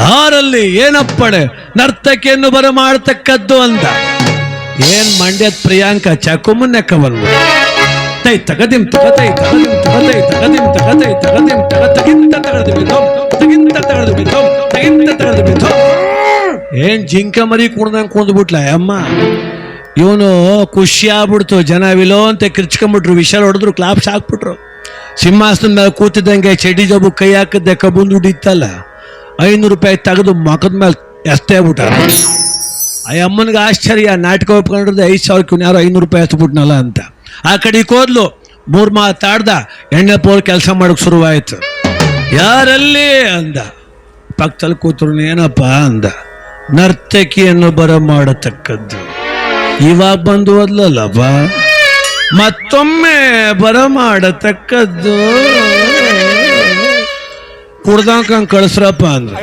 ಯಾರಲ್ಲಿ ಏನಪ್ಪಡೆ ನರ್ತಕಿಯನ್ನು ಬರಮಾಡ್ತಕ್ಕದ್ದು ಅಂತ. ಏನ್ ಮಂಡ್ಯದ ಪ್ರಿಯಾಂಕ ಚಾಕುಮನ್ನೆಕ್ಕ ಬಂದ್ಬಿಡು. ತೈ ತಗದಿಂ ತಗತೈ ತಗದಿಂ ತಗತೈ ತಗದಿಂ ತಗತೈ ತಗದಿಂ ತಗತಗಿಂತ ತಗದು ಬಿದ್ದೋ ತಗಿಂತ ತಗದು ಬಿದ್ದೋ ತಗಿಂತ ತಗದು ಬಿದ್ದೋ. ಏನ್ ಜಿಂಕ ಮರಿ ಕುಡ್ದಂಗೆ ಕುಂದ್ಬಿಟ್ಲ ಅಮ್ಮ. ಇವನು ಖುಷಿ ಆಗ್ಬಿಡ್ತು. ಜನ ವಿಲೋ ಅಂತ ಕಿರ್ಚ್ಕೊಂಡ್ಬಿಟ್ರು, ವಿಷಲ್ ಹೊಡೆದ್ರು, ಕ್ಲಾಪ್ಸ್ ಹಾಕ್ಬಿಟ್ರು. ಸಿಂಹಾಸನ ಮೇಲೆ ಕೂತಿದ್ದಂಗೆ ಚಡ್ಡಿ ಜಬ್ಬು ಕೈ ಹಾಕಿದ್ದೆ ಕಬ್ಬುಂದು ಹಿಡಿತಲ್ಲ, 500 ರೂಪಾಯಿ ತೆಗೆದು ಮಕದ ಮೇಲೆ ಎಸ್ತೇ ಬಿಟ್ಟ. ಆ ಅಮ್ಮನಿಗೆ ಆಶ್ಚರ್ಯ, ನಾಟಕ ಒಪ್ಕೊಂಡಿರೋದು 5,000 ಯಾರೋ 500 ರೂಪಾಯಿ ಎಸ್ಬಿಟ್ನಲ್ಲ ಅಂತ. ಆ ಕಡೆಗೆ ಹೋದ್ಲು, 3 ಮಾತಾಡ್ದ, ಎಣ್ಣೆ ಪೋಲ್ ಕೆಲಸ ಮಾಡೋಕೆ ಶುರುವಾಯ್ತು. ಯಾರಲ್ಲಿ ಅಂದ. ಪಕ್ಕದಲ್ಲಿ ಕೂತರು, ಏನಪ್ಪ ಅಂದ. ನರ್ತಕಿಯನ್ನು ಬರಮಾಡತಕ್ಕದ್ದು. ಇವಾಗ ಬಂದು ಹೋದ್ಲಲ್ಲಪ್ಪ, ಮತ್ತೊಮ್ಮೆ ಬರಮಾಡತಕ್ಕದ್ದು. ಕುಡ್ದಂಕ ಕಳಿಸ್ರಪ್ಪ ಅಂದ್ರು.